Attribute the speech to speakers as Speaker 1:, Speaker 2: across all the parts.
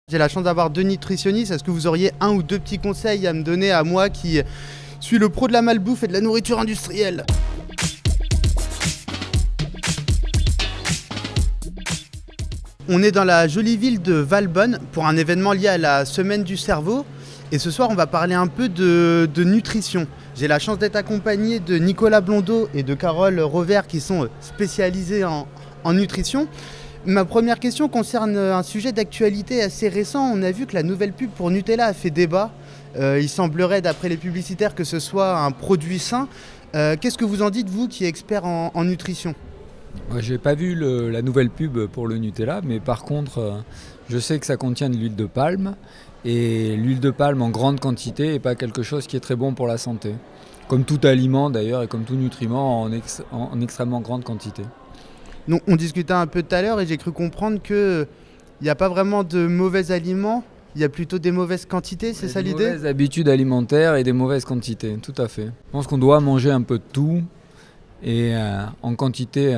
Speaker 1: J'ai la chance d'avoir deux nutritionnistes. Est-ce que vous auriez un ou deux petits conseils à me donner à moi qui suis le pro de la malbouffe et de la nourriture industrielle? On est dans la jolie ville de Valbonne pour un événement lié à la Semaine du cerveau. Et ce soir, on va parler un peu de nutrition. J'ai la chance d'être accompagné de Nicolas Blondeau et de Carole Rovert qui sont spécialisés en nutrition. Ma première question concerne un sujet d'actualité assez récent. On a vu que la nouvelle pub pour Nutella a fait débat. Il semblerait, d'après les publicitaires, que ce soit un produit sain. Qu'est-ce que vous en dites, vous, qui êtes expert en nutrition?
Speaker 2: Moi, j'ai pas vu la nouvelle pub pour le Nutella, mais par contre, je sais que ça contient de l'huile de palme. Et l'huile de palme en grande quantité n'est pas quelque chose qui est très bon pour la santé. Comme tout aliment d'ailleurs et comme tout nutriment en extrêmement grande quantité.
Speaker 1: Donc, on discutait un peu tout à l'heure et j'ai cru comprendre qu'il n'y a pas vraiment de mauvais aliments, il y a plutôt des mauvaises quantités, c'est ça l'idée?
Speaker 2: Des mauvaises habitudes alimentaires et des mauvaises quantités, tout à fait. Je pense qu'on doit manger un peu de tout et en quantité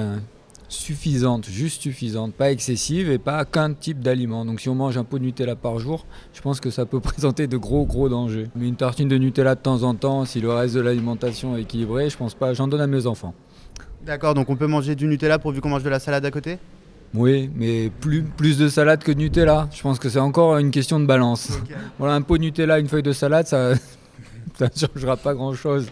Speaker 2: suffisante, juste suffisante, pas excessive et pas qu'un type d'aliment. Donc si on mange un pot de Nutella par jour, je pense que ça peut présenter de gros dangers. Mais une tartine de Nutella de temps en temps, si le reste de l'alimentation est équilibré, je pense pas, j'en donne à mes enfants.
Speaker 1: D'accord, donc on peut manger du Nutella pourvu qu'on mange de la salade à côté?
Speaker 2: Oui, mais plus de salade que de Nutella. Je pense que c'est encore une question de balance. Okay. Voilà, un pot de Nutella, une feuille de salade, ça ne changera pas grand-chose.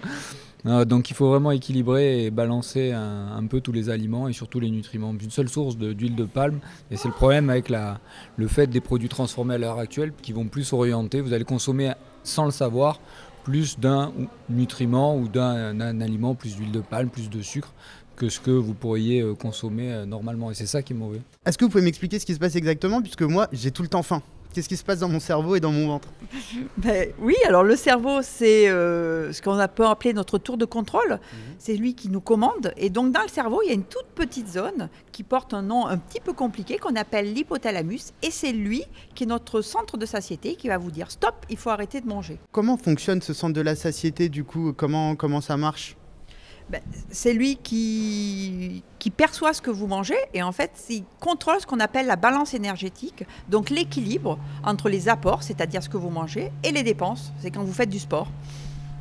Speaker 2: Donc il faut vraiment équilibrer et balancer un peu tous les aliments et surtout les nutriments. Une seule source d'huile de palme, et c'est le problème avec le fait des produits transformés à l'heure actuelle qui vont plus orienter. Vous allez consommer sans le savoir plus d'un nutriment ou d'un aliment, plus d'huile de palme, plus de sucre que ce que vous pourriez consommer normalement. Et c'est ça qui est mauvais.
Speaker 1: Est-ce que vous pouvez m'expliquer ce qui se passe exactement? Puisque moi, j'ai tout le temps faim. Qu'est-ce qui se passe dans mon cerveau et dans mon ventre?
Speaker 3: Oui, alors le cerveau, c'est ce qu'on peut appeler notre tour de contrôle. C'est lui qui nous commande. Et donc dans le cerveau, il y a une toute petite zone qui porte un nom un petit peu compliqué qu'on appelle l'hypothalamus. Et c'est lui qui est notre centre de satiété qui va vous dire stop, il faut arrêter de manger.
Speaker 1: Comment fonctionne ce centre de la satiété du coup? Comment ça marche?
Speaker 3: C'est lui qui perçoit ce que vous mangez et en fait, il contrôle ce qu'on appelle la balance énergétique, donc l'équilibre entre les apports, c'est-à-dire ce que vous mangez, et les dépenses, c'est quand vous faites du sport.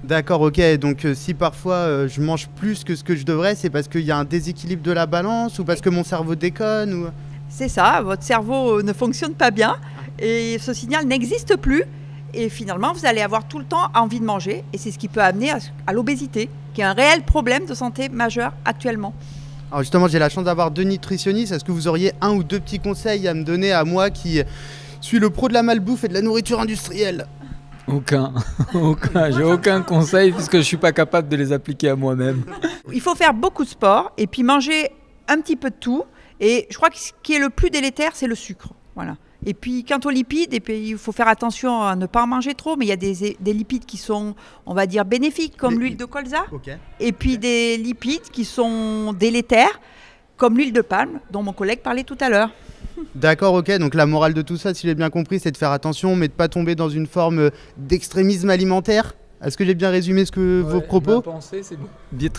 Speaker 1: D'accord, ok. Donc si parfois je mange plus que ce que je devrais, c'est parce qu'il y a un déséquilibre de la balance ou parce que mon cerveau déconne ou...
Speaker 3: C'est ça, votre cerveau ne fonctionne pas bien et ce signal n'existe plus. Et finalement, vous allez avoir tout le temps envie de manger. Et c'est ce qui peut amener à l'obésité, qui est un réel problème de santé majeur actuellement.
Speaker 1: Alors justement, j'ai la chance d'avoir deux nutritionnistes. Est-ce que vous auriez un ou deux petits conseils à me donner à moi qui suis le pro de la malbouffe et de la nourriture industrielle?
Speaker 2: Aucun. J'ai aucun conseil puisque je ne suis pas capable de les appliquer à moi-même.
Speaker 3: Il faut faire beaucoup de sport et puis manger un petit peu de tout. Et je crois que ce qui est le plus délétère, c'est le sucre. Voilà. Et puis, quant aux lipides, il faut faire attention à ne pas en manger trop, mais il y a des lipides qui sont, on va dire, bénéfiques, comme l'huile de colza. Okay. Et puis des lipides qui sont délétères, comme l'huile de palme, dont mon collègue parlait tout à l'heure.
Speaker 1: D'accord, ok. Donc la morale de tout ça, si j'ai bien compris, c'est de faire attention, mais de ne pas tomber dans une forme d'extrémisme alimentaire. Est-ce que j'ai bien résumé vos propos?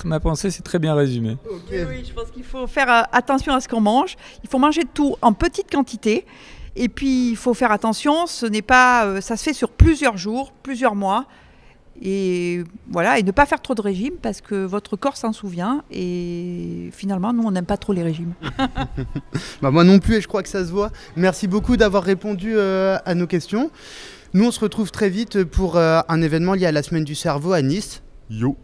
Speaker 2: Ma pensée, c'est très bien résumé.
Speaker 3: Okay. Oui, je pense qu'il faut faire attention à ce qu'on mange. Il faut manger tout en petite quantité. Et puis, il faut faire attention, ça se fait sur plusieurs jours, plusieurs mois. Et voilà, et ne pas faire trop de régimes parce que votre corps s'en souvient. Et finalement, nous, on n'aime pas trop les régimes.
Speaker 1: Moi non plus, et je crois que ça se voit. Merci beaucoup d'avoir répondu à nos questions. Nous, on se retrouve très vite pour un événement lié à la Semaine du cerveau à Nice.
Speaker 4: Yo!